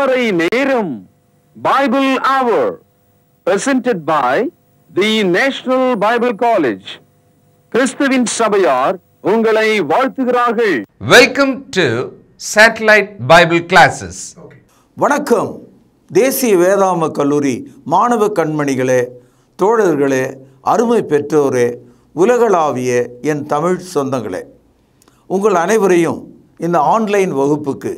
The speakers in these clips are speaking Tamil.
திருமறை நேரம் Bible Hour presented by the National Bible College. கிறிஸ்துவின் சபையார் உங்களை வாழ்த்துகிறார்கள். Welcome to Satellite Bible Classes. வணக்கம். தேசிய வேதாம கல்லூரி மாணவ கண்மணிகளே, தோழர்களே, அருமை பெற்றோரே, உலகளாவிய என் தமிழ் சொந்தங்களே, உங்கள் அனைவரையும் இந்த ஆன்லைன் வகுப்புக்கு,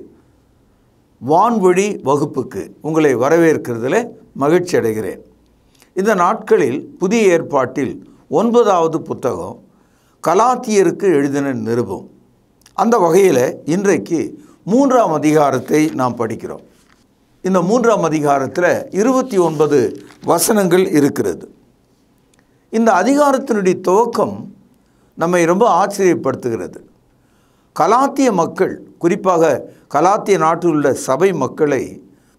வான்வழி வகுப்புக்கு உங்களை வரவேற்கிறதுல மகிழ்ச்சி அடைகிறேன். இந்த நாட்களில் புதிய ஏற்பாட்டில் 9வது புத்தகம் கலாத்தியருக்கு எழுதின நிருபம். அந்த வகையில் இன்றைக்கு 3ஆம் அதிகாரத்தை நாம் படிக்கிறோம். இந்த 3ஆம் அதிகாரத்தில் 29 வசனங்கள் இருக்கிறது. இந்த அதிகாரத்தினுடைய துவக்கம் நம்மை ரொம்ப ஆச்சரியப்படுத்துகிறது. கலாத்திய மக்கள், குறிப்பாக கலாத்திய நாட்டில் உள்ள சபை மக்களை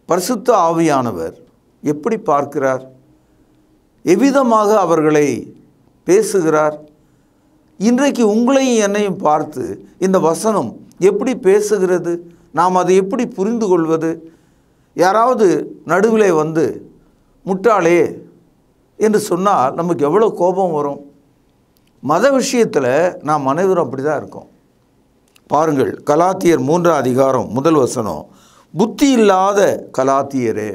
பரிசுத்த ஆவியானவர் எப்படி பார்க்கிறார், எவ்விதமாக அவர்களை பேசுகிறார், இன்றைக்கு உங்களையும் என்னையும் பார்த்து இந்த வசனம் எப்படி பேசுகிறது, நாம் அதை எப்படி புரிந்து கொள்வது? யாராவது நடுவிலே வந்து முட்டாளே என்று சொன்னால் நமக்கு எவ்வளோ கோபம் வரும். மத விஷயத்தில் நாம் அனைவரும் அப்படி தான் இருக்கோம். பாருங்கள், கலாத்தியர் 3ஆம் அதிகாரம் 1 வசனம். புத்தி இல்லாத கலாத்தியரே,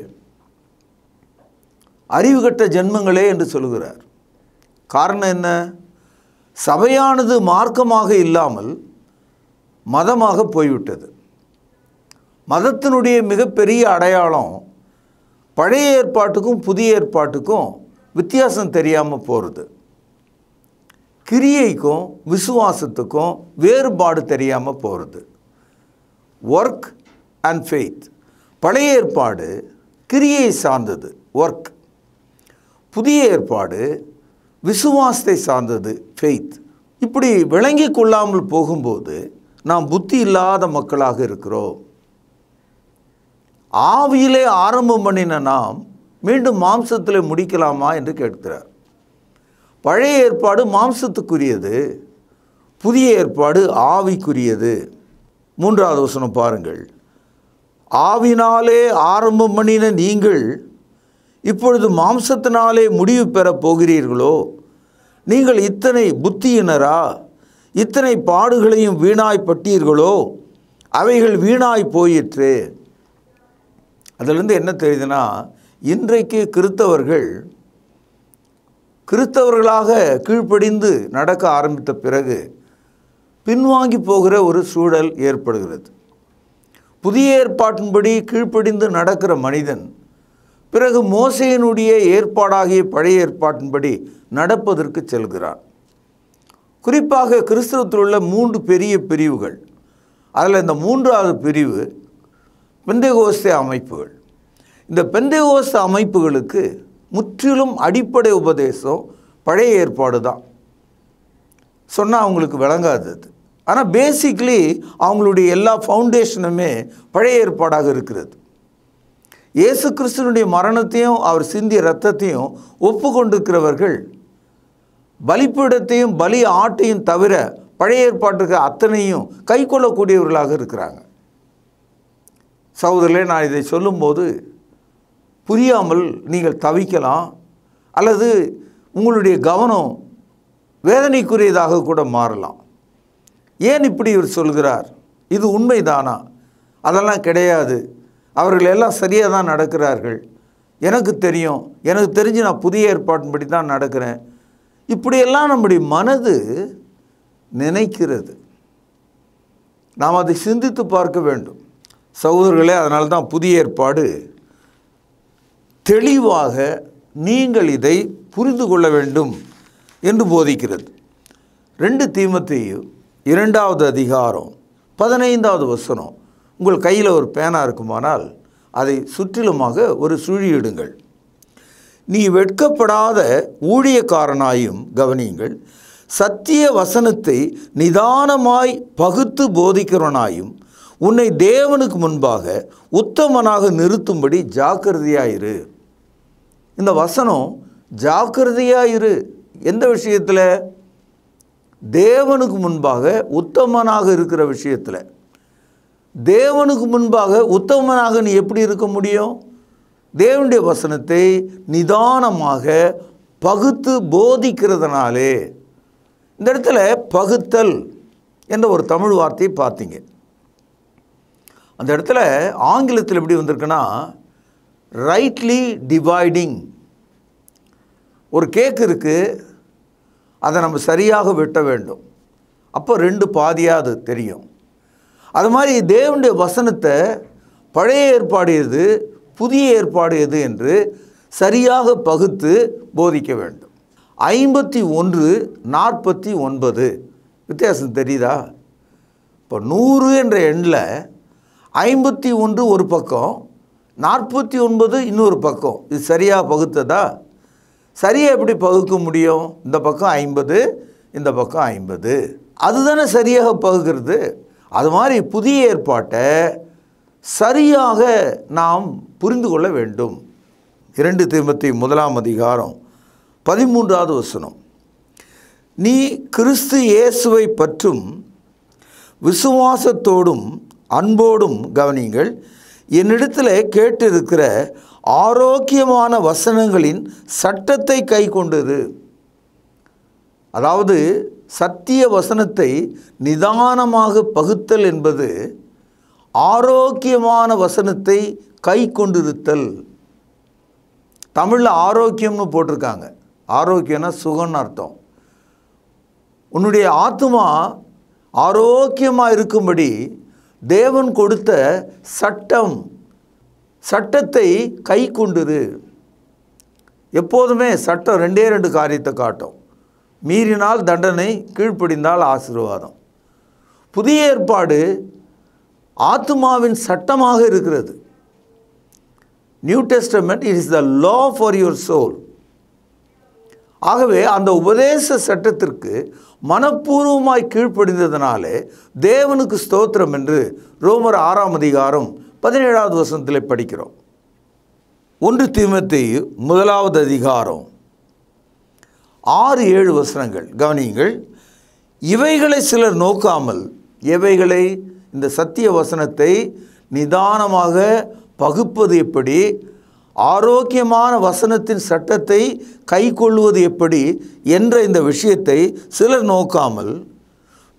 அறிவுகட்ட ஜென்மங்களே என்று சொல்கிறார். காரணம் என்ன? சபையானது மார்க்கமாக இல்லாமல் மதமாக போய்விட்டது. மதத்தினுடைய மிகப்பெரிய அடையாளம் பழைய ஏற்பாட்டுக்கும் புதிய ஏற்பாட்டுக்கும் வித்தியாசம் தெரியாமல் போகிறது. கிரியைக்கும் விசுவாசத்துக்கும் வேறுபாடு தெரியாமல் போகிறது. Work and faith. பழைய ஏற்பாடு கிரியை சார்ந்தது, ஒர்க். புதிய ஏற்பாடு விசுவாசத்தை சார்ந்தது, ஃபெய்த். இப்படி விளங்கி கொள்ளாமல் போகும்போது நாம் புத்தி இல்லாத மக்களாக இருக்கிறோம். ஆவியிலே ஆரம்பம் பண்ணின நாம் மீண்டும் மாம்சத்தில் முடிக்கலாமா என்று கேட்கிறார். பழைய ஏற்பாடு மாம்சத்துக்குரியது, புதிய ஏற்பாடு ஆவிக்குரியது. 3வது வசனம் பாருங்கள். ஆவினாலே ஆரம்பம் பண்ணின நீங்கள் இப்பொழுது மாம்சத்தினாலே முடிவு பெறப் போகிறீர்களோ? நீங்கள் இத்தனை புத்தியினரா? இத்தனை பாடுகளையும் வீணாய்ப்பட்டீர்களோ? அவைகள் வீணாய் போயிற்று. அதிலிருந்து என்ன தெரியுதுன்னா, இன்றைக்கு கிறிஸ்தவர்களாக கீழ்ப்படிந்து நடக்க ஆரம்பித்த பிறகு பின்வாங்கி போகிற ஒரு சூழல் ஏற்படுகிறது. புதிய ஏற்பாட்டின்படி கீழ்ப்படிந்து நடக்கிற மனிதன் பிறகு மோசேயினுடைய ஏற்பாடாகிய பழைய ஏற்பாட்டின்படி நடப்பதற்கு செல்கிறான். குறிப்பாக கிறிஸ்தவத்தில் உள்ள 3 பெரிய பிரிவுகள். அதில் இந்த 3வது பிரிவு பெந்தேகோஸ்தே அமைப்புகள். இந்த பெந்தேகோஸ்தே அமைப்புகளுக்கு முற்றிலும் அடிப்படை உபதேசம் பழைய ஏற்பாடு தான். சொன்னால் அவங்களுக்கு விளங்காது. ஆனால் பேசிக்லி அவங்களுடைய எல்லா ஃபவுண்டேஷனுமே பழைய ஏற்பாடாக இருக்கிறது. இயேசு கிறிஸ்துவனுடைய மரணத்தையும் அவர் சிந்திய இரத்தத்தையும் ஒப்பு கொண்டிருக்கிறவர்கள் பலிப்பீடத்தையும் பலி ஆட்டையும் தவிர பழைய ஏற்பாட்டுக்கு அத்தனையும் கை கொள்ளக்கூடியவர்களாக இருக்கிறாங்க. சகோதரர்களே, நான் இதை சொல்லும்போது புரியாமல் நீங்கள் தவிக்கலாம், அல்லது உங்களுடைய கவனம் வேதனைக்குரியதாக கூட மாறலாம். ஏன் இப்படி இவர் சொல்கிறார்? இது உண்மைதானா? அதெல்லாம் கிடையாது, அவர்கள் எல்லாம் சரியாக தான் நடக்கிறார்கள், எனக்கு தெரிஞ்சு நான் புதிய ஏற்பாட்டின்படி தான் நடக்கிறேன், இப்படியெல்லாம் நம்முடைய மனது நினைக்கிறது. நாம் அதை சிந்தித்து பார்க்க வேண்டும் சகோதரர்களே. அதனால தான் புதிய ஏற்பாடு தெளிவாக நீங்கள் இதை புரிந்து கொள்ள வேண்டும் என்று போதிக்கிறது. 2 தீமோத்தேயு 2வது அதிகாரம் 15வது வசனம். உங்கள் கையில் ஒரு பேனா இருக்குமானால் அதை சுற்றிலுமாக ஒரு சுழியிடுங்கள். நீ வெட்கப்படாத ஊழியக்காரனாயும் கவனியுங்கள், சத்திய வசனத்தை நிதானமாய் பகுத்து போதிக்கிறவனாயும் உன்னை தேவனுக்கு முன்பாக உத்தமனாக நிறுத்தும்படி ஜாக்கிரதையாயிரு. இந்த வசனம் ஜாக்கிரதையாயிரு. எந்த விஷயத்தில்? தேவனுக்கு முன்பாக உத்தமனாக இருக்கிற விஷயத்தில். தேவனுக்கு முன்பாக உத்தமனாக நீ எப்படி இருக்க முடியும்? தேவனுடைய வசனத்தை நிதானமாக பகுத்து போதிக்கிறதுனாலே. இந்த இடத்துல பகுத்தல் என்ற ஒரு தமிழ் வார்த்தையை பார்த்தீங்க. அந்த இடத்துல ஆங்கிலத்தில் எப்படி வந்திருக்குன்னா ரைட்லி டிவைடிங். ஒரு கேக் இருக்குது, அதை நம்ம சரியாக வெட்ட வேண்டும். அப்போ 2 பாதியாக அது தெரியும். அது மாதிரி தேவனுடைய வசனத்தை பழைய ஏற்பாடு எது, புதிய ஏற்பாடு எது என்று சரியாக பகுத்து போதிக்க வேண்டும். 51, 49 வித்தியாசம் தெரியுதா? இப்போ 100 என்ற எண்ணில் 51 ஒரு பக்கம், 49 இன்னொரு பக்கம். இது சரியாக பகுத்ததா? சரியாக எப்படி பகுக்க முடியும்? இந்த பக்கம் 50, இந்த பக்கம் 50, அதுதானே சரியாக பகுக்கிறது. அது மாதிரி புதிய ஏற்பாட்டை சரியாக நாம் புரிந்து கொள்ள வேண்டும். 2 தீமோத்தேயு 1 அதிகாரம் 13வது வசனம். நீ கிறிஸ்து இயேசுவை பற்றும் விசுவாசத்தோடும் அன்போடும் கவனியுங்கள். என்னிடத்தில் கேட்டிருக்கிற ஆரோக்கியமான வசனங்களின் சட்டத்தை கை கொண்டது. அதாவது சத்திய வசனத்தை நிதானமாக பகுத்தல் என்பது ஆரோக்கியமான வசனத்தை கை கொண்டிருத்தல். தமிழில் ஆரோக்கியம்னு போட்டிருக்காங்க. ஆரோக்கியம்னா சுகம்னு அர்த்தம். உன்னுடைய ஆத்துமா ஆரோக்கியமாக இருக்கும்படி தேவன் கொடுத்த சட்டத்தை கை கொண்டிரு. எப்போதுமே சட்டம் 2 காரியத்தை காட்டும். மீறினால் தண்டனை, கீழ்ப்படிந்தால் ஆசீர்வாதம். புதிய ஏற்பாடு ஆத்துமாவின் சட்டமாக இருக்கிறது. New testament it is the law for your soul. ஆகவே அந்த உபதேச சட்டத்திற்கு மனப்பூர்வமாய் கீழ்ப்படிந்ததினாலே தேவனுக்கு ஸ்தோத்திரம் என்று ரோமர் 6 அதிகாரம் 17வது வசனத்தில் படிக்கிறோம். 1 தீமோத்தேயு 1 அதிகாரம் 6-7 வசனங்கள் கவனியுங்கள். இவைகளை சிலர் நோக்காமல், எவைகளை? இந்த சத்திய வசனத்தை நிதானமாக பகுப்பது எப்படி, ஆரோக்கியமான வசனத்தின் சட்டத்தை கை கொள்வது எப்படி என்ற இந்த விஷயத்தை சிலர் நோக்காமல்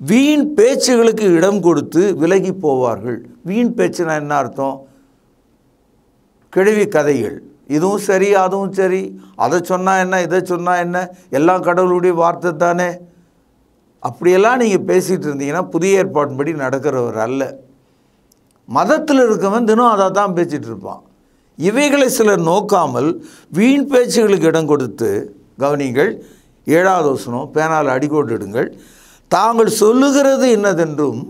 வீண் பேச்சுகளுக்கு இடம் கொடுத்து விலகி போவார்கள். வீண் பேச்சுனா என்ன அர்த்தம்? கிழவி கதைகள். இதுவும் சரி, அதுவும் சரி, அதை சொன்னால் என்ன, இதை சொன்னால் என்ன, எல்லாம் கடவுளுடைய வார்த்தை தானே. அப்படியெல்லாம் நீங்கள் பேசிகிட்டு இருந்தீங்கன்னா புதிய ஏற்பாட்டின்படி நடக்கிறவர் அல்ல. மதத்தில் இருக்கவன் தினம் அதை தான் பேசிகிட்டு இருப்பான். இவைகளை சிலர் நோக்காமல் வீண் பேச்சுகளுக்கு இடம் கொடுத்து, கவனிங்கள் 7வது வசனம், பேனால் அடிக்கோட்டிடுங்கள். தாங்கள் சொல்லுகிறது என்னதென்றும்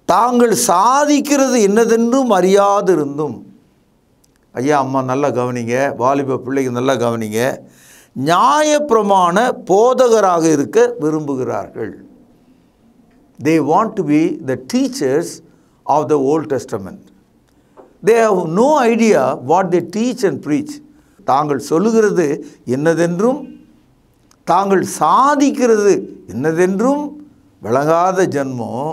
தாங்கள் சாதிக்கிறது என்னதென்றும் அறியாதிருந்தும். ஐயா அம்மா நல்லா கவனிங்க, வாலிப பிள்ளைங்க நல்லா கவனிங்க. நியாயப்பிரமாண போதகராக இருக்க விரும்புகிறார்கள். They want to be the teachers of the Old Testament. They have no idea what they teach and preach. தாங்கள் சொல்லுகிறது என்னதென்றும் தாங்கள் சாதிக்கிறது என்னதென்றும் விளங்காத ஜன்மம்.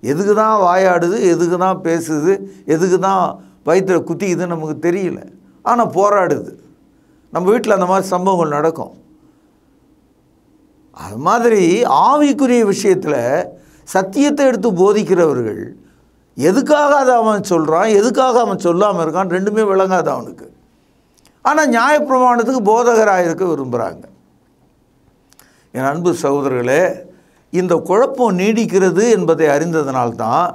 எதுக்கு தான் வாயாடுது, எதுக்கு தான் பேசுது, எதுக்கு தான் வயிற்றில் குத்திக்குதுன்னு நமக்கு தெரியல. ஆனால் போராடுது. நம்ம வீட்டில் அந்த மாதிரி சம்பவங்கள் நடக்கும். அது மாதிரி ஆவிக்குரிய விஷயத்தில் சத்தியத்தை எடுத்து போதிக்கிறவர்கள் எதுக்காக அதை அவன் சொல்கிறான், எதுக்காக அவன் சொல்லாமல் இருக்கான், ரெண்டுமே விளங்காது அவனுக்கு. ஆனால் நியாயப்பிரமாணத்துக்கு போதகராக இருக்க விரும்புகிறாங்க. என் அன்பு சகோதரர்களே, இந்த குழப்பம் நீடிக்கிறது என்பதை அறிந்ததனால்தான்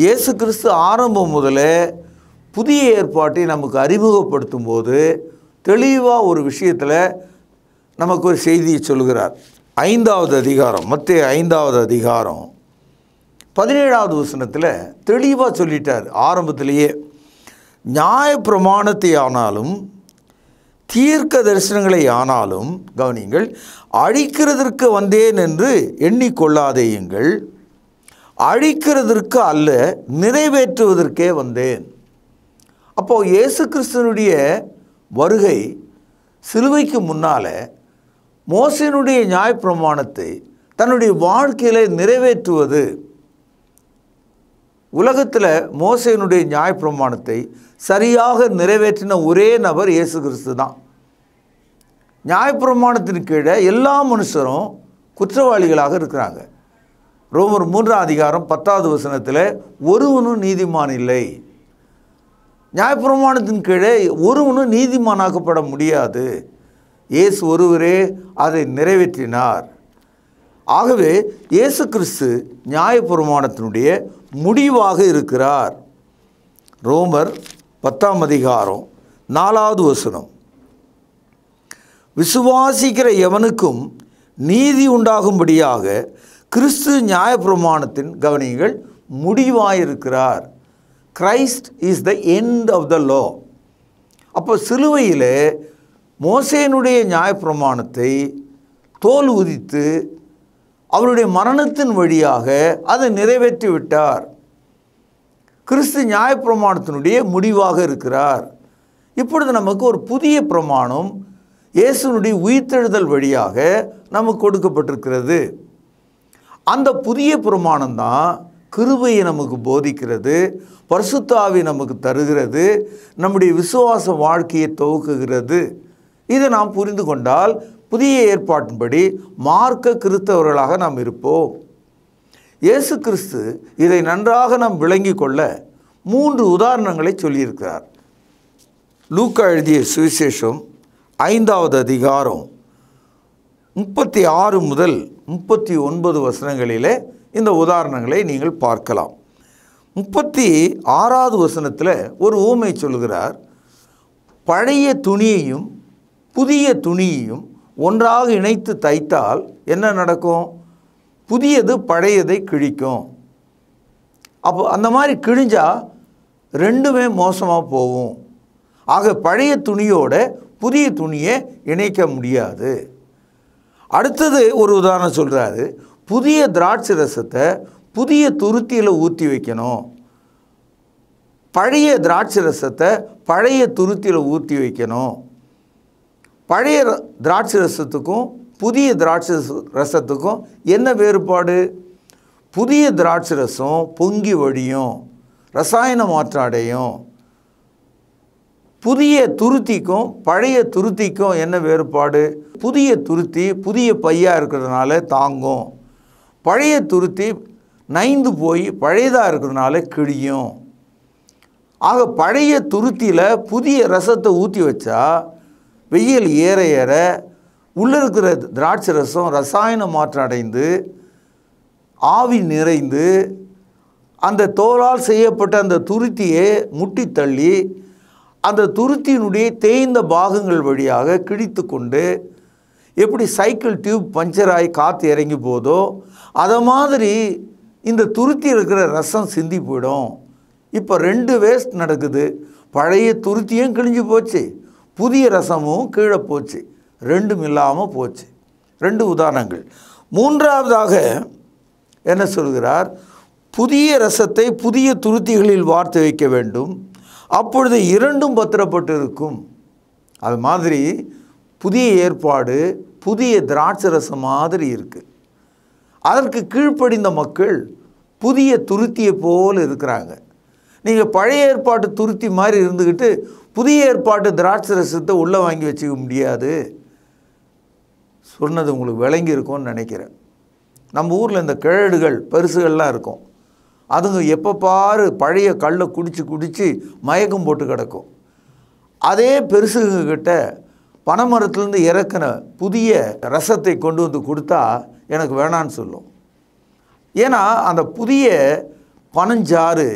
இயேசு கிறிஸ்து ஆரம்பம் முதலே புதிய ஏற்பாட்டை நமக்கு அறிமுகப்படுத்தும் போது தெளிவாக ஒரு விஷயத்தில் நமக்கு ஒரு செய்தியை சொல்கிறார். 5வது அதிகாரம், மத்தேயு 5வது அதிகாரம் 17வது வசனத்தில் தெளிவாக சொல்லிட்டார். ஆரம்பத்திலேயே நியாயப்பிரமாணத்தை ஆனாலும் தீர்க்க தரிசனங்களை ஆனாலும் கவனியுங்கள், அழிக்கிறதற்கு வந்தேன் என்று எண்ணிக்கொள்ளாதேயுங்கள், அழிக்கிறதற்கு அல்ல நிறைவேற்றுவதற்கே வந்தேன். அப்போது இயேசு கிறிஸ்துவனுடைய வருகை சிலுவைக்கு முன்னால் மோசேயினுடைய நியாயப்பிரமாணத்தை தன்னுடைய வாழ்க்கையில் நிறைவேற்றுவது. உலகத்தில் மோசேயினுடைய நியாயப்பிரமாணத்தை சரியாக நிறைவேற்றின ஒரே நபர் இயேசு கிறிஸ்து தான். நியாயப்பிரமாணத்தின் கீழே எல்லா மனுஷரும் குற்றவாளிகளாக இருக்கிறாங்க. ரோமர் 3ஆம் அதிகாரம் 10வது வசனத்தில் ஒருவனும் நீதிமான் இல்லை. நியாயப்பிரமாணத்தின் கீழே ஒருவனும் நீதிமானாக்கப்பட முடியாது. இயேசு ஒருவரே அதை நிறைவேற்றினார். ஆகவே இயேசு கிறிஸ்து நியாயப்பிரமாணத்தினுடைய முடிவாக இருக்கிறார். ரோமர் 10ஆம் அதிகாரம் 4வது வசனம், விசுவாசிக்கிற எவனுக்கும் நீதி உண்டாகும்படியாக கிறிஸ்து நியாயப்பிரமாணத்தின் கவனியங்கள் முடிவாயிருக்கிறார். Christ is the end of the law. அப்போ சிலுவையில் மோசேயினுடைய நியாயப்பிரமாணத்தை தோல் உதித்து அவருடைய மரணத்தின் வழியாக அதை நிறைவேற்றி விட்டார். கிறிஸ்து நியாயப்பிரமாணத்தினுடைய முடிவாக இருக்கிறார். இப்பொழுது நமக்கு ஒரு புதிய பிரமாணம் இயேசுனுடைய உயிர்த்தெழுதல் வழியாக நமக்கு கொடுக்கப்பட்டிருக்கிறது. அந்த புதிய பிரமாணம் தான் கிருபையை நமக்கு போதிக்கிறது, பரிசுத்த ஆவி நமக்கு தருகிறது, நம்முடைய விசுவாச வாழ்க்கையை துவக்குகிறது. இதை நாம் புரிந்து கொண்டால் புதிய ஏற்பாட்டின்படி மார்க்க கிறிஸ்தவர்களாக நாம் இருப்போம். இயேசு கிறிஸ்து இதை நன்றாக நாம் விளங்கி கொள்ள 3 உதாரணங்களை சொல்லியிருக்கிறார். லூக்கா எழுதிய சுவிசேஷம் 5வது அதிகாரம் 36 முதல் 39 வசனங்களிலே இந்த உதாரணங்களை நீங்கள் பார்க்கலாம். 36வது வசனத்தில் ஒரு ஊமை சொல்கிறார். பழைய துணியையும் புதிய துணியையும் ஒன்றாக இணைத்து தைத்தால் என்ன நடக்கும்? புதியது பழையதை கிழிக்கும். அப்போ அந்த மாதிரி கிழிஞ்சால் ரெண்டுமே மோசமாக போகும். ஆக பழைய துணியோட புதிய துணியை இணைக்க முடியாது. அடுத்தது ஒரு உதாரணம் சொல்கிறாரு. புதிய திராட்சை ரசத்தை புதிய துருத்தியில் ஊற்றி வைக்கணும், பழைய திராட்சை ரசத்தை பழைய துருத்தியில் ஊற்றி வைக்கணும். பழைய திராட்சை ரசத்துக்கும் புதிய திராட்சை ரசத்துக்கும் என்ன வேறுபாடு? புதிய திராட்சை ரசம் பொங்கி வழியும், ரசாயன மாற்றம் அடையும். புதிய துருத்திக்கும் பழைய துருத்திக்கும் என்ன வேறுபாடு? புதிய துருத்தி புதிய பையாக இருக்கிறதுனால தாங்கும், பழைய துருத்தி நைந்து போய் பழையதாக இருக்கிறதுனால கிழியும். ஆக பழைய துருத்தியில் புதிய ரசத்தை ஊற்றி வச்சா வெயில் ஏற ஏற உள்ளே இருக்கிற திராட்சை ரசம் ரசாயன மாற்றம் அடைந்து ஆவி நிறைந்து அந்த தோலால் செய்யப்பட்ட அந்த துருத்தியை முட்டி தள்ளி அந்த துருத்தியினுடைய தேய்ந்த பாகங்கள் வழியாக கிழித்து கொண்டு எப்படி சைக்கிள் டியூப் பஞ்சர் ஆகி காற்று இறங்கி போதோ அதை மாதிரி இந்த துருத்தி இருக்கிற ரசம் சிந்தி போயிடும். இப்போ 2 வேஸ்ட் நடக்குது. பழைய துருத்தியும் கிழிஞ்சு போச்சு, புதிய ரசமும் கீழே போச்சு, ரெண்டும் இல்லாமல் போச்சு. 2 உதாரணங்கள். 3ஆவதாக என்ன சொல்கிறார்? புதிய ரசத்தை புதிய துருத்திகளில் வார்த்து வைக்க வேண்டும், அப்பொழுது 2ம் பத்திரப்பட்டு இருக்கும். அது மாதிரி புதிய ஏற்பாடு புதிய திராட்சை ரசம் மாதிரி இருக்குது. அதற்கு கீழ்ப்படிந்த மக்கள் புதிய துருத்தியை போல் இருக்கிறாங்க. நீங்கள் பழைய ஏற்பாட்டு துருத்தி மாதிரி இருந்துக்கிட்டு புதிய ஏற்பாட்டு திராட்சை ரசத்தை உள்ளே வாங்கி வச்சுக்க முடியாது. சொன்னது உங்களுக்கு விளங்கி இருக்கும்னு நினைக்கிறேன். நம்ம ஊரில் இந்த கிழடுகள் பெருசுகள்லாம் இருக்கும். அதுங்க எப்போ பாரு பழைய கல்லை குடித்து மயக்கம் போட்டு கிடக்கும். அதே பெருசுகிட்ட பனைமரத்துலேருந்து இறக்கின புதிய ரசத்தை கொண்டு வந்து கொடுத்தா எனக்கு வேணான்னு சொல்லும். ஏன்னா அந்த புதிய பனஞ்சாறு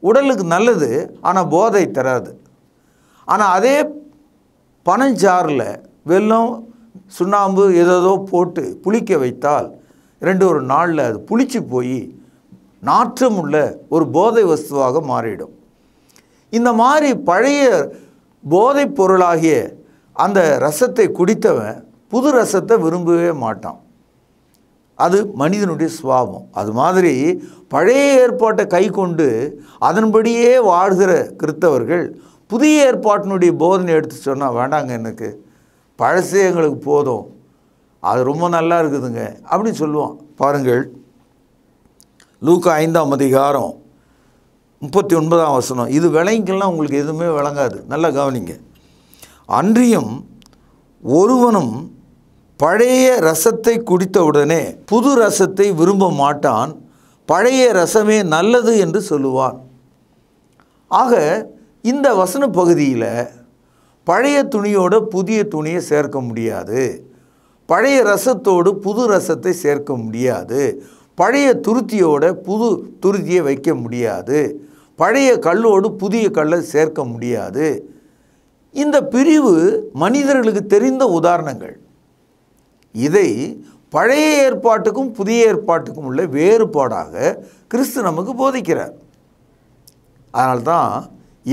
உடலுக்கு நல்லது, ஆனால் போதை தராது. ஆனால் அதே பனஞ்சாறில் வெல்லம் சுண்ணாம்பு ஏதோ போட்டு புளிக்க வைத்தால் 2 நாளில் அது புளிச்சு போய் நாற்றமுள்ள ஒரு போதை வஸ்துவாக மாறிடும். இந்த மாதிரி பழைய போதைப் பொருளாகிய அந்த ரசத்தை குடித்தவன் புது ரசத்தை விரும்பவே மாட்டான். அது மனிதனுடைய சுபாவம். அது மாதிரி பழைய ஏற்பாட்டை கை கொண்டு அதன்படியே வாழ்கிற கிறிஸ்தவர்கள் புதிய ஏற்பாட்டினுடைய போதனை எடுத்து சொன்னால் வேண்டாங்க, எனக்கு பழசே எங்களுக்கு போதும், அது ரொம்ப நல்லா இருக்குதுங்க அப்படின்னு சொல்லுவான். பாருங்கள், லூக்கா 5ஆம் அதிகாரம் 39ஆம் வசனம். இது விளங்கிக்கலாம், உங்களுக்கு எதுவுமே விளங்காது, நல்லா கவனிங்க. அன்றியும் ஒருவனும் பழைய ரசத்தை குடித்தவுடனே புது ரசத்தை விரும்ப மாட்டான், பழைய ரசமே நல்லது என்று சொல்லுவான். ஆக இந்த வசன பகுதியில் பழைய துணியோட புதிய துணியை சேர்க்க முடியாது, பழைய ரசத்தோடு புது ரசத்தை சேர்க்க முடியாது, பழைய துருத்தியோட புது துருத்தியை வைக்க முடியாது, பழைய கல்லோடு புதிய கல்லை சேர்க்க முடியாது. இந்த பிரிவு மனிதர்களுக்கு தெரிந்த உதாரணங்கள். இதை பழைய ஏற்பாட்டுக்கும் புதிய ஏற்பாட்டுக்கும் உள்ள வேறுபாடாக கிறிஸ்து நமக்கு போதிக்கிறார். அதனால்தான்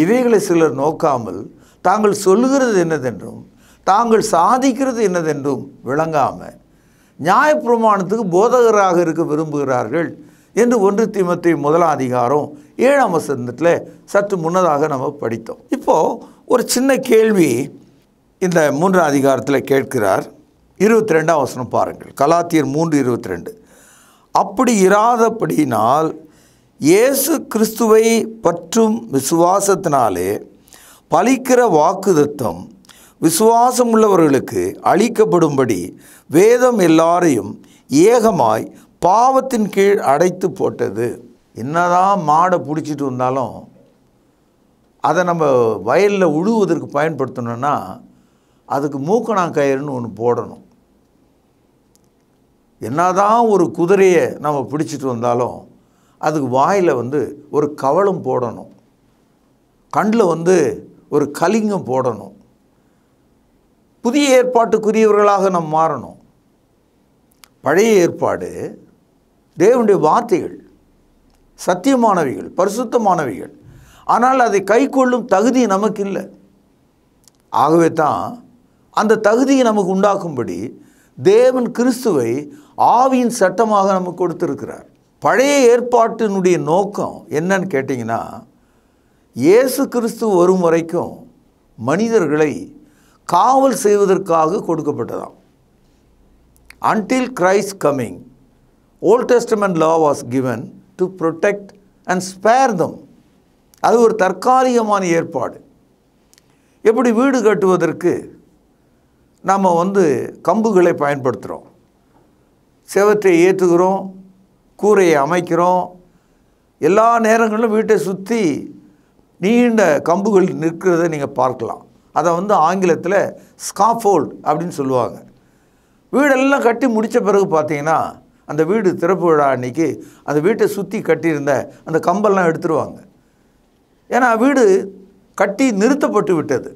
இவைகளை சிலர் நோக்காமல் தாங்கள் சொல்லுகிறது என்னதென்றும் தாங்கள் சாதிக்கிறது என்னதென்றும் விளங்காமல் நியாயப்பிரமாணத்துக்கு போதகராக இருக்க விரும்புகிறார்கள் என்று 1 தீமோத்தேயு 1ஆம் அதிகாரம் 7ஆம் வசனத்தில் சற்று முன்னதாக நம்ம படித்தோம். இப்போது ஒரு சின்ன கேள்வி இந்த 3ஆம் அதிகாரத்தில் கேட்கிறார். 22ஆம் வசனம் பாருங்கள். கலாத்தியர் 3:22. அப்படி இராதபடியினால் இயேசு கிறிஸ்துவை பற்றும் விசுவாசத்தினாலே பலிக்கிற வாக்குத்தத்தம் விசுவாசமுள்ளவர்களுக்கு அளிக்கப்படும்படி வேதம் எல்லாரையும் ஏகமாய் பாவத்தின் கீழ் அடைத்து போட்டது. என்னதான் மாடை பிடிச்சிட்டு வந்தாலும் அதை நம்ம வயலில் உழுவதற்கு பயன்படுத்தணும்னா அதுக்கு மூக்கணாங்கயிறுன்னு ஒன்று போடணும். என்னதான் ஒரு குதிரையை நம்ம பிடிச்சிட்டு வந்தாலும் அதுக்கு வாயில் ஒரு கவளம் போடணும், கண்ணில் ஒரு கலிங்கம் போடணும். புதிய ஏற்பாட்டுக்குரியவர்களாக நாம் மாறணும். பழைய ஏற்பாடு தேவனுடைய வார்த்தைகள், சத்தியமானவைகள், பரிசுத்தமானவைகள். ஆனால் அதை கைக்கொள்ளும் தகுதி நமக்கு இல்லை. ஆகவே தான் அந்த தகுதியை நமக்கு உண்டாக்கும்படி தேவன் கிறிஸ்துவை ஆவியின் சட்டமாக நமக்கு கொடுத்திருக்கிறார். பழைய ஏற்பாட்டினுடைய நோக்கம் என்னன்னு கேட்டிங்கன்னா, இயேசு கிறிஸ்து வரும் வரைக்கும் மனிதர்களை காவல் செய்வதற்காக கொடுக்கப்பட்டதாம். Until Christ coming, Old Testament law was given to protect and spare them. அது ஒரு தற்காலிகமான ஏற்பாடு. எப்படி வீடு கட்டுவதற்கு நாம் கம்புகளை பயன்படுத்துகிறோம், செவற்றை ஏற்றுகிறோம், கூரையை அமைக்கிறோம். எல்லா நேரங்களிலும் வீட்டை சுற்றி நீண்ட கம்புகள் நிற்கிறத நீங்கள் பார்க்கலாம். அதை ஆங்கிலத்தில் ஸ்காஃபோல்ட் அப்படின்னு சொல்லுவாங்க. வீடெல்லாம் கட்டி முடித்த பிறகு பார்த்தீங்கன்னா அந்த வீடு திறப்பு விழா அன்றைக்கி அந்த வீட்டை சுற்றி கட்டியிருந்த அந்த கம்பெல்லாம் எடுத்துருவாங்க. ஏன்னா வீடு கட்டி நிறுத்தப்பட்டு விட்டது.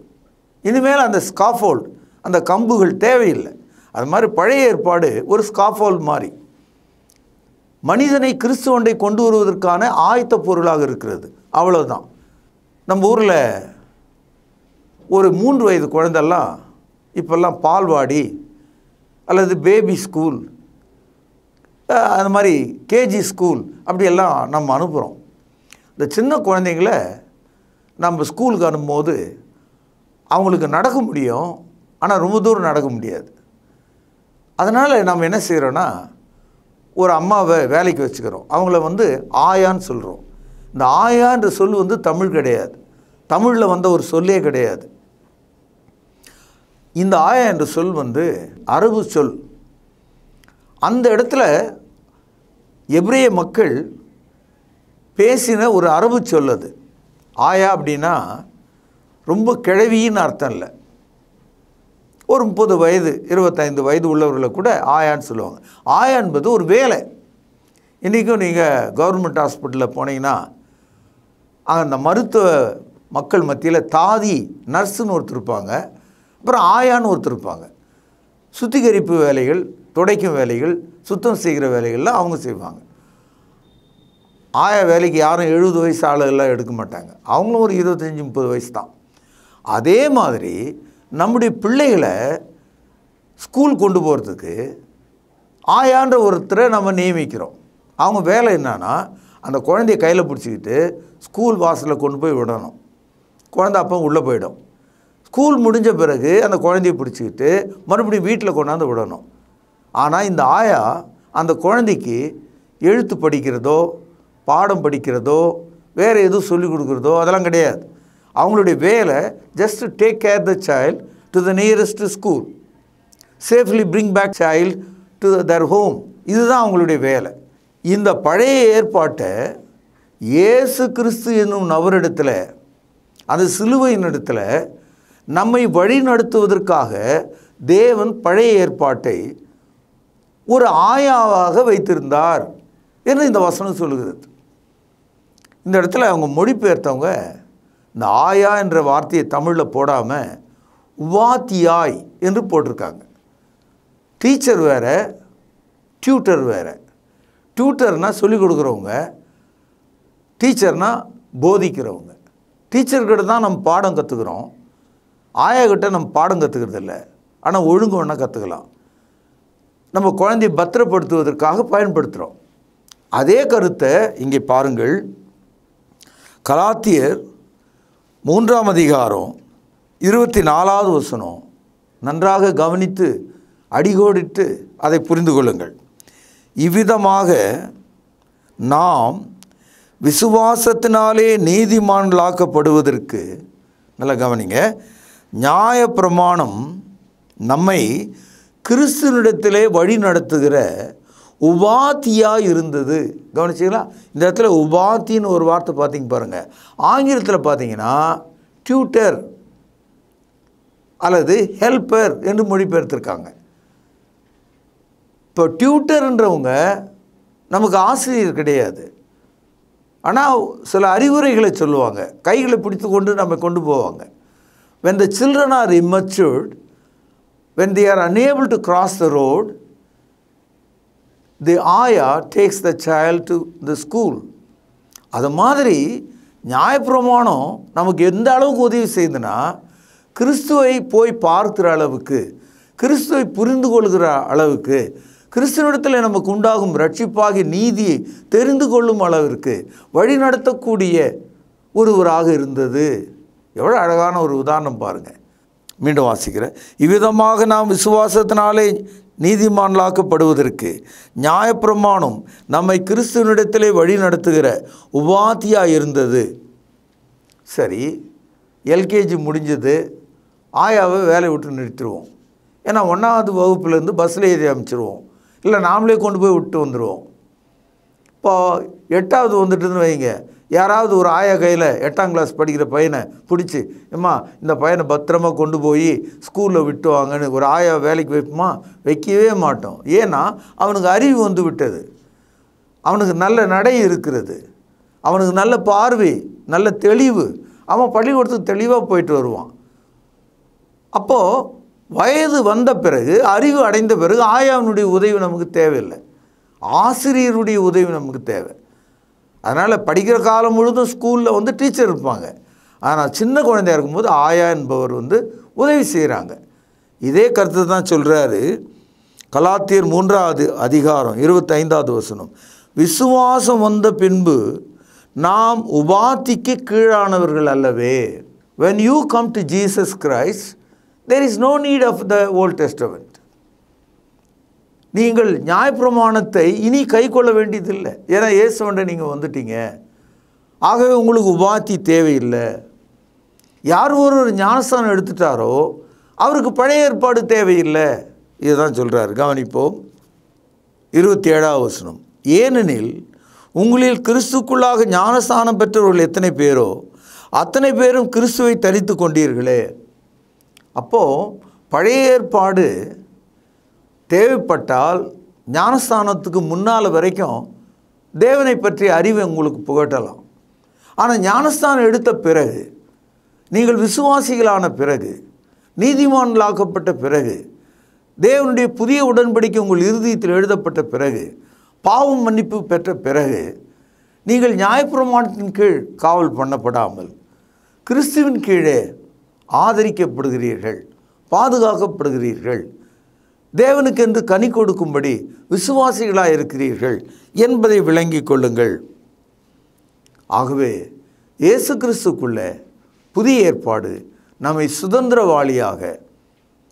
இனிமேல் அந்த ஸ்காஃபோல்ட், அந்த கம்புகள் தேவையில்லை. அது மாதிரி பழைய ஏற்பாடு ஒரு ஸ்காஃபோல்ட் மாதிரி மனிதனை கிறிஸ்துவண்டை கொண்டு வருவதற்கான ஆயத்த பொருளாக இருக்கிறது. அவ்வளோதான். நம்ம ஊரில் ஒரு 3 வயது குழந்தெல்லாம் இப்போல்லாம் பால்வாடி அல்லது பேபி ஸ்கூல், அந்த மாதிரி கேஜி ஸ்கூல் அப்படியெல்லாம் நம்ம அனுப்புகிறோம். இந்த சின்ன குழந்தைங்கள நம்ம ஸ்கூலுக்கு அனுப்பும்போது அவங்களுக்கு நடக்க முடியும், ஆனால் ரொம்ப தூரம் நடக்க முடியாது. அதனால் நம்ம என்ன செய்கிறோன்னா, ஒரு அம்மாவை வேலைக்கு வச்சுக்கிறோம். அவங்கள ஆயான்னு சொல்கிறோம். இந்த ஆயான்ற சொல் தமிழ் கிடையாது, தமிழில் ஒரு சொல்லே கிடையாது. இந்த ஆயா என்ற சொல் அரபு சொல். அந்த இடத்துல எபிரேய மக்கள் பேசின ஒரு அரபு சொல் அது. ஆயா அப்படின்னா ரொம்ப கிழவின்னு அர்த்தம் இல்லை. ஒரு 30 வயது 25 வயது உள்ளவர்களை கூட ஆயான்னு சொல்லுவாங்க. ஆயா என்பது ஒரு வேலை. இன்றைக்கும் நீங்கள் கவர்மெண்ட் ஹாஸ்பிட்டலில் போனீங்கன்னா அந்த மருத்துவ மக்கள் மத்தியில் தாதி நர்ஸுன்னு ஒருத்தர் இருப்பாங்க, அப்புறம் ஆயான்னு ஒருத்தர் இருப்பாங்க. சுத்திகரிப்பு வேலைகள், துடைக்கும் வேலைகள், சுத்தம் செய்கிற வேலைகள்லாம் அவங்க செய்வாங்க. ஆயா வேலைக்கு யாரும் 70 வயசு ஆளுகள்லாம் எடுக்க மாட்டாங்க. அவங்களும் ஒரு 25-30 வயசு தான். அதே மாதிரி நம்முடைய பிள்ளைகளை ஸ்கூல் கொண்டு போகிறதுக்கு ஆயான்ற ஒருத்தரை நம்ம நியமிக்கிறோம். அவங்க வேலை என்னன்னா, அந்த குழந்தைய கையில் பிடிச்சிக்கிட்டு ஸ்கூல் வாசலில் கொண்டு போய் விடணும். குழந்தை அப்போ உள்ளே போயிடும். ஸ்கூல் முடிஞ்ச பிறகு அந்த குழந்தைய பிடிச்சிக்கிட்டு மறுபடியும் வீட்டில் கொண்டாந்து விடணும். ஆனால் இந்த ஆயா அந்த குழந்தைக்கு எழுத்து படிக்கிறதோ, பாடம் படிக்கிறதோ, வேறு எதுவும் சொல்லிக் கொடுக்குறதோ அதெல்லாம் கிடையாது. அவங்களுடைய வேலை just take care the child to the nearest school, safely bring back child to their home. இதுதான் அவங்களுடைய வேலை. இந்த பழைய ஏற்பாட்டை இயேசு கிறிஸ்து என்னும் நபரிடத்தில், அந்த சிலுவையின் இடத்துல நம்மை வழி நடத்துவதற்காக தேவன் பழைய ஏற்பாட்டை ஒரு ஆயாவாக வைத்திருந்தார் என்று இந்த வசனம் சொல்லுகிறது. இந்த இடத்துல அவங்க மொழிபெயர்த்தவங்க இந்த ஆயா என்ற வார்த்தையை தமிழில் போடாமல் உபாத்தியாய் என்று போட்டிருக்காங்க. டீச்சர் வேறு, டியூட்டர் வேறு. டியூட்டர்னால் சொல்லிக் கொடுக்குறவங்க, டீச்சர்னால் போதிக்கிறவங்க. டீச்சர்கிட்ட தான் நம்ம பாடம் கற்றுக்குறோம், ஆயாக்கிட்ட நம்ம பாடம் கற்றுக்கிறது இல்லை. ஆனால் ஒழுங்கு ஒன்றா கற்றுக்கலாம். நம்ம குழந்தையை பத்திரப்படுத்துவதற்காக பயன்படுத்துகிறோம். அதே கருத்தை இங்கே பாருங்கள். கலாத்தியர் 3ஆம் அதிகாரம் 24வது வசனம் நன்றாக கவனித்து அடிகோடிட்டு அதை புரிந்து கொள்ளுங்கள். இவ்விதமாக நாம் விசுவாசத்தினாலே நீதிமான்களாக்கப்படுவதற்கு, நல்லா கவனிங்க, நியாயப்பிரமாணம் நம்மை கிறிஸ்துவினிடத்திலே வழி நடத்துகிற உபாத்தியாக இருந்தது. கவனிச்சிங்களா? இந்த இடத்துல உபாத்தின்னு ஒரு வார்த்தை பார்த்தீங்க பாருங்கள். ஆங்கிலத்தில் பார்த்தீங்கன்னா டியூட்டர் அல்லது ஹெல்ப்பர் என்று மொழிபெயர்த்திருக்காங்க. இப்போ டியூட்டர்ன்றவங்க நமக்கு ஆசிரியர் கிடையாது. ஆனால் சில அறிவுரைகளை சொல்லுவாங்க, கைகளை பிடித்து கொண்டு நம்ம கொண்டு போவாங்க. when the children are immatured, when they are unable to cross the road, the ayah takes the child to the school. அது மாதிரி நியாயப்பிரமாணம் நமக்கு எந்த அளவுக்கு உதவி செய்யுதுன்னா, கிறிஸ்துவை போய் பார்க்கிற அளவுக்கு, கிறிஸ்துவை புரிந்து கொள்கிற அளவுக்கு, கிறிஸ்துவனிடத்தில் நமக்கு உண்டாகும் ரட்சிப்பாகி நீதியை தெரிந்து கொள்ளும் அளவிற்கு வழி நடத்தக்கூடிய ஒருவராக இருந்தது. எவ்வளோ அழகான ஒரு உதாரணம் பாருங்கள். மீண்டும் வாசிக்கிறேன். இவ்விதமாக நாம் விசுவாசத்தினாலே நீதிமான்களாக்கப்படுவதற்கு நியாயப்பிரமாணம் நம்மை கிறிஸ்துவனிடத்திலே வழி நடத்துகிற உபாத்தியாக இருந்தது. சரி, எல்கேஜி முடிஞ்சது, ஆயாவை வேலையை விட்டு நிறுத்திடுவோம். ஏன்னா 1வது வகுப்புலேருந்து பஸ்ஸில் ஏறி அமைச்சிருவோம், இல்லை நாமளே கொண்டு போய் விட்டு வந்துடுவோம். இப்போ 8வது வந்துட்டுன்னு வைங்க, யாராவது ஒரு ஆயா கையில் 8ஆம் கிளாஸ் படிக்கிற பையனை பிடிச்சி, ஏம்மா இந்த பையனை பத்திரமா கொண்டு போய் ஸ்கூலில் விட்டு வாங்கன்னு ஒரு ஆயா வேலைக்கு வைப்போமா? வைக்கவே மாட்டோம். ஏன்னா அவனுக்கு அறிவு வந்து விட்டது, அவனுக்கு நல்ல நடை இருக்கிறது, அவனுக்கு நல்ல பார்வை, நல்ல தெளிவு, அவன் பள்ளிக்கூடத்துக்கு தெளிவாக போயிட்டு வருவான். அப்போது வயது வந்த பிறகு, அறிவு அடைந்த பிறகு ஆயாவினுடைய உதவி நமக்கு தேவையில்லை, ஆசிரியருடைய உதவி நமக்கு தேவை. அதனால் படிக்கிற காலம் முழுதும் ஸ்கூலில் வந்து டீச்சர் இருப்பாங்க. ஆனால் சின்ன குழந்தையாக இருக்கும்போது ஆயா என்பவர் வந்து உதவி செய்கிறாங்க. இதே கருத்து தான் சொல்கிறாரு கலாத்தியர் 3வது அதிகாரம் 25வது வசனம். விசுவாசம் வந்த பின்பு நாம் உபாத்திக்கு கீழானவர்கள் அல்லவே. when you come to Jesus Christ, there is no need of the Old Testament. நீங்கள் நியாயப்பிரமாணத்தை இனி கை கொள்ள வேண்டியதில்லை. ஏன்னா இயேசுவண்ட நீங்கள் வந்துட்டீங்க. ஆகவே உங்களுக்கு உபாத்தி தேவையில்லை. யார் ஒரு ஞானஸ்தானம் எடுத்துட்டாரோ அவருக்கு பழைய ஏற்பாடு தேவையில்லை. இதுதான் சொல்கிறார். கவனிப்போம். 27வது வசனம். ஏனெனில் உங்களில் கிறிஸ்துக்குள்ளாக ஞானஸ்தானம் பெற்றவர்கள் எத்தனை பேரோ அத்தனை பேரும் கிறிஸ்துவை தரித்து கொண்டீர்களே. அப்போது பழைய ஏற்பாடு தேவைப்பட்டால் ஞானஸ்தானத்துக்கு முன்னால் வரைக்கும் தேவனை பற்றிய அறிவை உங்களுக்கு புகட்டலாம். ஆனால் ஞானஸ்தானம் எடுத்த பிறகு, நீங்கள் விசுவாசிகளான பிறகு, நீதிமான்களாக்கப்பட்ட பிறகு, தேவனுடைய புதிய உடன்படிக்கை உங்கள் இருதயத்தில் எழுதப்பட்ட பிறகு, பாவம் மன்னிப்பு பெற்ற பிறகு, நீங்கள் நியாயப்பிரமாணத்தின் கீழ் காவல் பண்ணப்படாமல் கிறிஸ்துவின் கீழே ஆதரிக்கப்படுகிறீர்கள், பாதுகாக்கப்படுகிறீர்கள், தேவனுக்கென்று கனி கொடுக்கும்படி விசுவாசிகளாக இருக்கிறீர்கள் என்பதை விளங்கிக் கொள்ளுங்கள். ஆகவே இயேசு கிறிஸ்துக்குள்ளே புதிய ஏற்பாடு நம்மை சுதந்திரவாளியாக,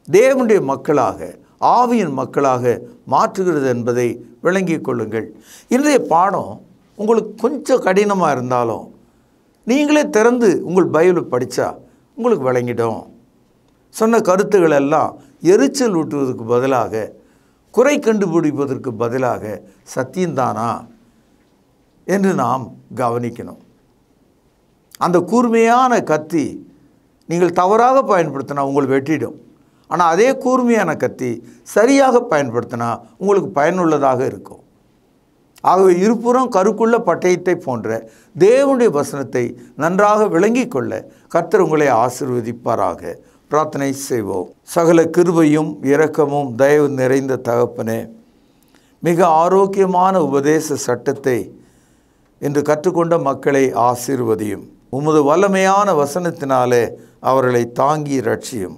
தேவனுடைய மக்களாக, ஆவியின் மக்களாக மாற்றுகிறது என்பதை விளங்கிக் கொள்ளுங்கள். இன்றைய பாடம் உங்களுக்கு கொஞ்சம் கடினமாக இருந்தாலும் நீங்களே திறந்து உங்கள் பைபிளை படித்தா உங்களுக்கு விளங்கிடும். சொன்ன கருத்துக்கள் எல்லாம் எரிச்சல் ஊட்டுவதற்கு பதிலாக, குறை கண்டுபிடிப்பதற்கு பதிலாக சத்தியம்தானா என்று நாம் கவனிக்கணும். அந்த கூர்மையான கத்தி நீங்கள் தவறாக பயன்படுத்தினா உங்களை வெட்டிடும். ஆனால் அதே கூர்மையான கத்தி சரியாக பயன்படுத்தினா உங்களுக்கு பயனுள்ளதாக இருக்கும். ஆகவே இருபுறம் கருக்குள்ள பட்டயத்தை போன்ற தேவனுடைய வசனத்தை நன்றாக விளங்கி கொள்ள கர்த்தர் உங்களை ஆசீர்வதிப்பாராக. பிரார்த்தனை செய்வோம். சகல கிருபையும் இரக்கமும் தயவு நிறைந்த தகப்பனே, மிக ஆரோக்கியமான உபதேச சட்டத்தை இன்று கற்றுக்கொண்ட மக்களை ஆசீர்வதியும். உமது வல்லமையான வசனத்தினாலே அவர்களை தாங்கி ரட்சியும்.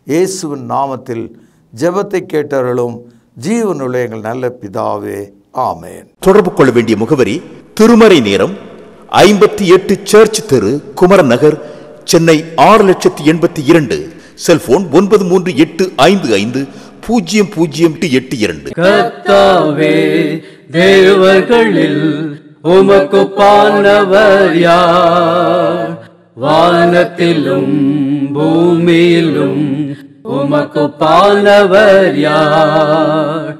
இயேசுவின் நாமத்தில் ஜெபத்தை கேட்டவர்களும் ஜீவனுள்ள எங்கள் நல்ல பிதாவே, ஆமென். தொடர்பு கொள்ள வேண்டிய முகவரி: திருமறை நேரம், 58 சர்ச் தெரு, குமரன் நகர், சென்னை 6,82,000. செல்போன் 9385500882. கர்த்தாவே, தேவர்களில் உமக்குப்பானவர் யார்? வானத்திலும் பூமியிலும் உமக்குப்பானவர் யார்?